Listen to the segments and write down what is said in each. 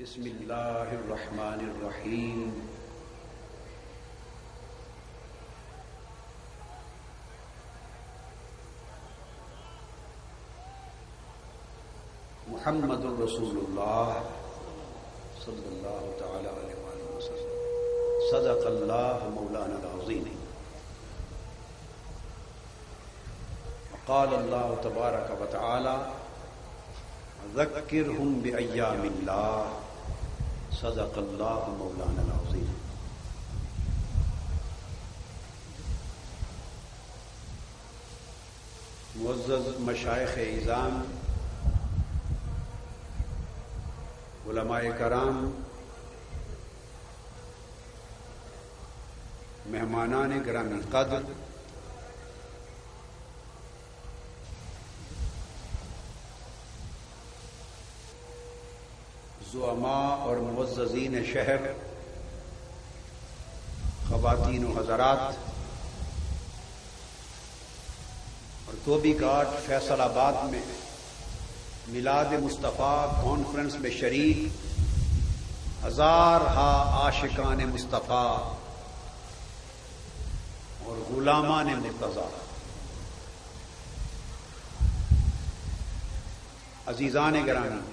بسم اللہ الرحمن الرحیم محمد رسول اللہ صلی اللہ تعالی علیہ وآلہ وسلم صدق اللہ مولانا العظیم قال اللہ تبارک و تعالی ذکرہم بایام اللہ صدق اللہ مولانا العظیم۔ معزز مشائخ اعظام، علماء کرام، مہمانان گرامی قدر، زعماء اور معززین شہر، خواتین و حضرات، اور توبی گھاٹ فیصل آباد میں میلاد مصطفیٰ کانفرنس میں شریک ہزارہا عاشقان مصطفیٰ اور غلامان مرتضیٰ، عزیزان گرامی،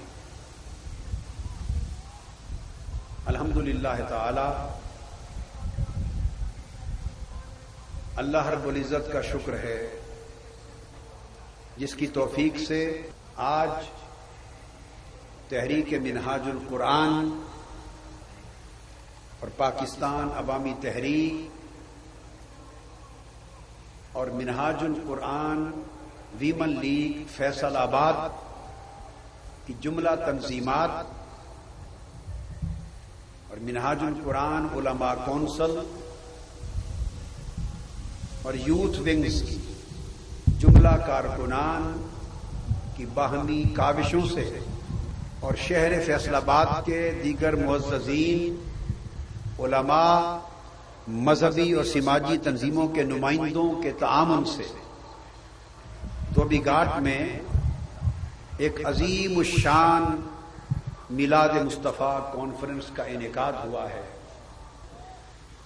الحمدللہ تعالی اللہ رب العزت کا شکر ہے جس کی توفیق سے آج تحریک منہاج القرآن اور پاکستان عوامی تحریک اور منہاج القرآن ویمن لیگ فیصل آباد کی جملہ تنظیمات اور منہاج القرآن علماء کونسل اور یوتھ ونگز کی جملہ کارکنان کی باہمی کاوشوں سے اور شہر فیصل آباد کے دیگر معززین، علماء، مذہبی اور سماجی تنظیموں کے نمائندوں کے تعاون سے توبی گھاٹ میں ایک عظیم الشان میلاد مصطفیٰ کانفرنس کا انعقاد ہوا ہے۔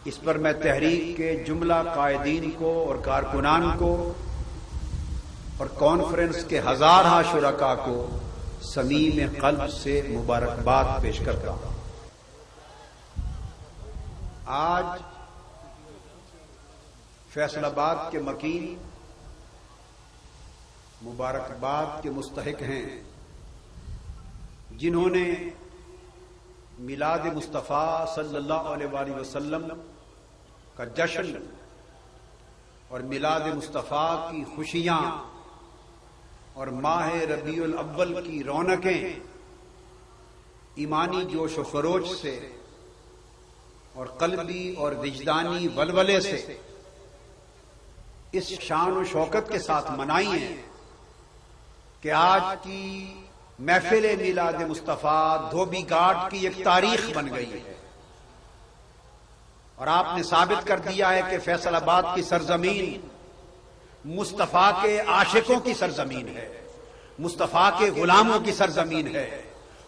اس پر میں تحریک کے جملہ قائدین کو اور کارکنان کو اور کانفرنس کے ہزارہ شرکاء کو صمیم قلب سے مبارکباد پیش کرتا ہوں۔ آج فیصل آباد کے مکین مبارکباد کے مستحق ہیں جنہوں نے میلاد مصطفیٰ صلی اللہ علیہ وآلہ وسلم کا جشن اور میلاد مصطفیٰ کی خوشیاں اور ماہ ربیع الاول کی رونقیں ایمانی جوش و خروش سے اور قلبی اور وجدانی ولولے سے اس شان و شوکت کے ساتھ منائی ہیں کہ آج کی محفل میلاد مصطفیٰ دھوبی گھاٹ کی ایک تاریخ بن گئی ہے، اور آپ نے ثابت کر دیا ہے کہ فیصل آباد کی سرزمین مصطفیٰ کے عاشقوں کی سرزمین ہے، مصطفیٰ کے غلاموں کی سرزمین ہے،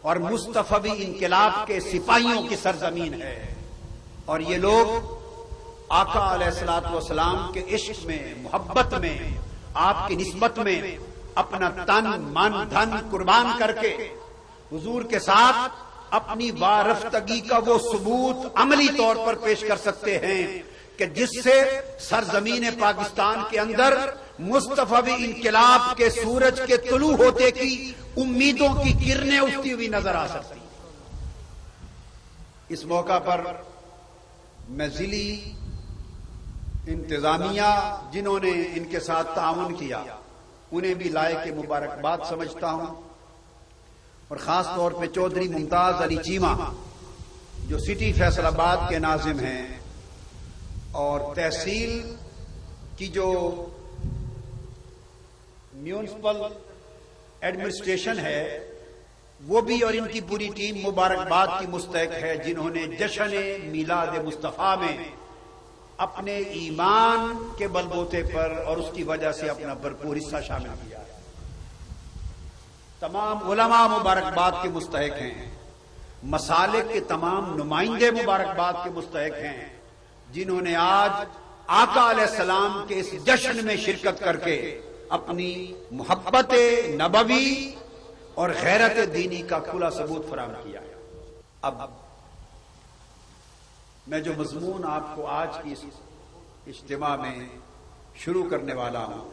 اور مصطفی انقلاب کے سپاہیوں کی سرزمین ہے، اور یہ لوگ آقا علیہ الصلوۃ والسلام کے عشق میں، محبت میں، آپ کی نسبت میں اپنا تن من دھن قربان کر کے حضور کے ساتھ اپنی وارفتگی کا وہ ثبوت عملی طور پر پیش کر سکتے ہیں کہ جس سے سرزمین پاکستان کے اندر مصطفی انقلاب کے سورج کے طلوع ہوتے کی امیدوں کی کرنیں اٹھتی ہوئی نظر آ سکتی۔ اس موقع پر میں ضلعی انتظامیہ جنہوں نے ان کے ساتھ تعاون کیا انہیں بھی لائق مبارکباد سمجھتا ہوں، اور خاص طور پہ چودھری ممتاز علی چیمہ جو سٹی فیصل آباد کے ناظم ہیں، اور تحصیل کی جو میونسپل ایڈمنسٹریشن ہے وہ بھی اور ان کی پوری ٹیم مبارکباد کی مستحق ہے، جنہوں نے جشن میلاد مصطفیٰ میں اپنے ایمان کے بلبوتے پر اور اس کی وجہ سے اپنا بھرپور حصہ شامل کیا ہے۔ تمام علماء مبارکباد کے مستحق ہیں۔ مسالک کے تمام نمائندے مبارکباد کے مستحق ہیں، جنہوں نے آج آقا علیہ السلام کے اس جشن میں شرکت کر کے اپنی محبت نبوی اور غیرت دینی کا کھلا ثبوت فراہم کیا ہے۔ اب میں جو مضمون آپ کو آج کی اس اجتماع میں شروع کرنے والا ہوں،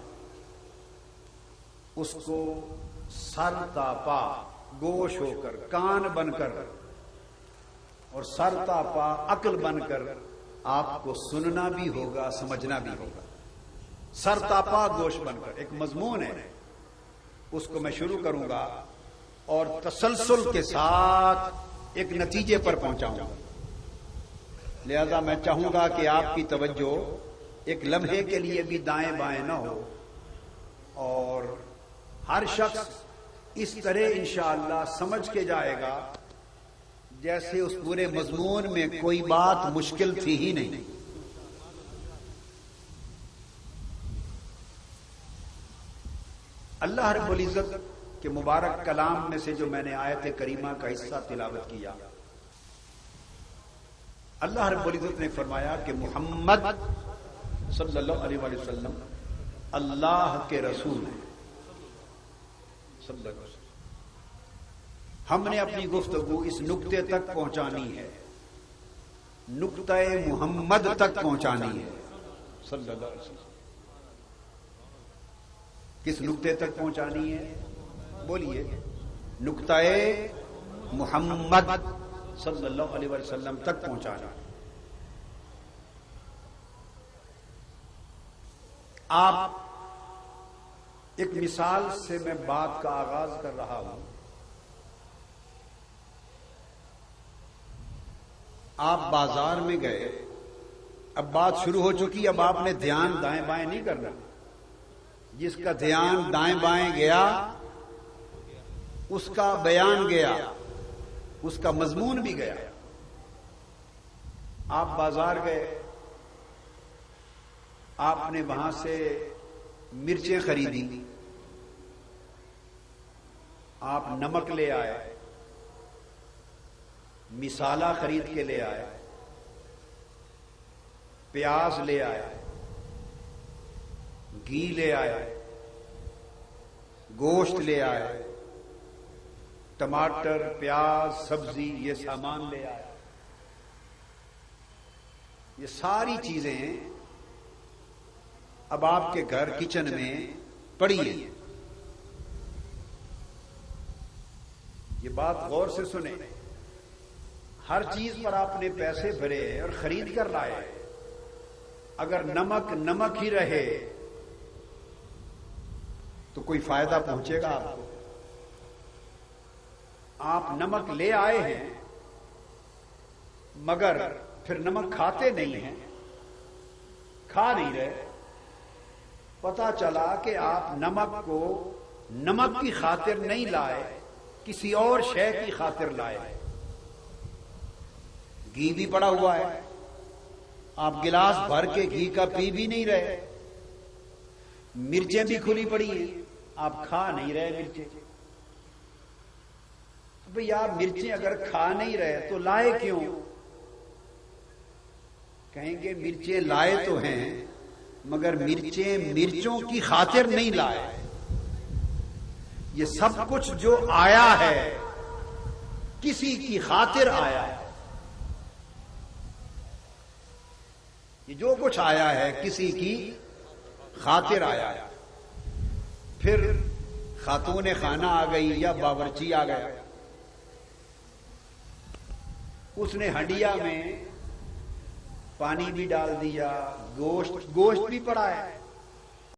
اس کو سر تا پا گوش ہو کر، کان بن کر اور سر تا پا عقل بن کر آپ کو سننا بھی ہوگا، سمجھنا بھی ہوگا۔ سر تا پا گوش بن کر ایک مضمون ہے، اس کو میں شروع کروں گا اور تسلسل کے ساتھ ایک نتیجے پر پہنچاؤں گا۔ لہذا میں چاہوں گا کہ آپ کی توجہ ایک لمحے کے لیے بھی دائیں بائیں نہ ہو، اور ہر شخص اس طرح انشاءاللہ سمجھ کے جائے گا جیسے اس پورے مضمون میں کوئی بات مشکل تھی ہی نہیں۔ اللہ رب العزت کے مبارک کلام میں سے جو میں نے آیت کریمہ کا حصہ تلاوت کیا، اللہ رب العزت نے فرمایا کہ محمد صلی اللہ علیہ وآلہ وسلم اللہ کے رسول ہیں۔ صلی اللہ علیہ وسلم ہم نے اپنی گفتگو اس نقطے تک پہنچانی ہے، نقطہ محمد تک پہنچانی ہے۔ صلی اللہ علیہ وسلم کس نقطے تک پہنچانی ہے؟ بولیے، نقطہ محمد صلی اللہ علیہ وسلم تک پہنچانا۔ آپ ایک مثال سے میں بات کا آغاز کر رہا ہوں۔ آپ بازار میں گئے، اب بات شروع ہو چکی، اب آپ نے دھیان دائیں بائیں نہیں کرنا۔ جس کا دھیان دائیں بائیں گیا اس کا بیان گیا، اس کا مضمون بھی گیا۔ آپ بازار گئے، آپ نے وہاں سے مرچیں خریدی، آپ نمک لے آئے، مسالہ خرید کے لے آئے، پیاز لے آئے، گھی لے آئے، گوشت لے آئے، ٹماٹر، پیاز، سبزی، یہ سامان لے آئے۔ یہ ساری چیزیں اب آپ کے گھر کچن میں پڑی ہیں۔ یہ بات غور سے سنیں، ہر چیز پر آپ نے پیسے بھرے اور خرید کر لائے، اگر نمک نمک ہی رہے تو کوئی فائدہ پہنچے گا آپ کو؟ آپ نمک لے آئے ہیں مگر پھر نمک کھاتے نہیں ہیں، کھا نہیں رہے، پتا چلا کہ آپ نمک کو نمک کی خاطر نہیں لائے، کسی اور شے کی خاطر لائے۔ گھی بھی پڑا ہوا ہے، آپ گلاس بھر کے گھی کا پی بھی نہیں رہے، مرچیں بھی کھلی پڑی ہیں، آپ کھا نہیں رہے مرچیں۔ بھئی آپ مرچیں اگر کھا نہیں رہے تو لائے کیوں؟ کہیں گے مرچیں لائے تو ہیں مگر مرچیں مرچوں کی خاطر نہیں لائے۔ یہ سب کچھ جو آیا ہے کسی کی خاطر آیا ہے، یہ جو کچھ آیا ہے کسی کی خاطر آیا ہے۔ پھر خاتون خانہ آ گئی یا باورچی آ گیا، اس نے ہنڈیا میں پانی بھی ڈال دیا، گوشت بھی پڑا ہے،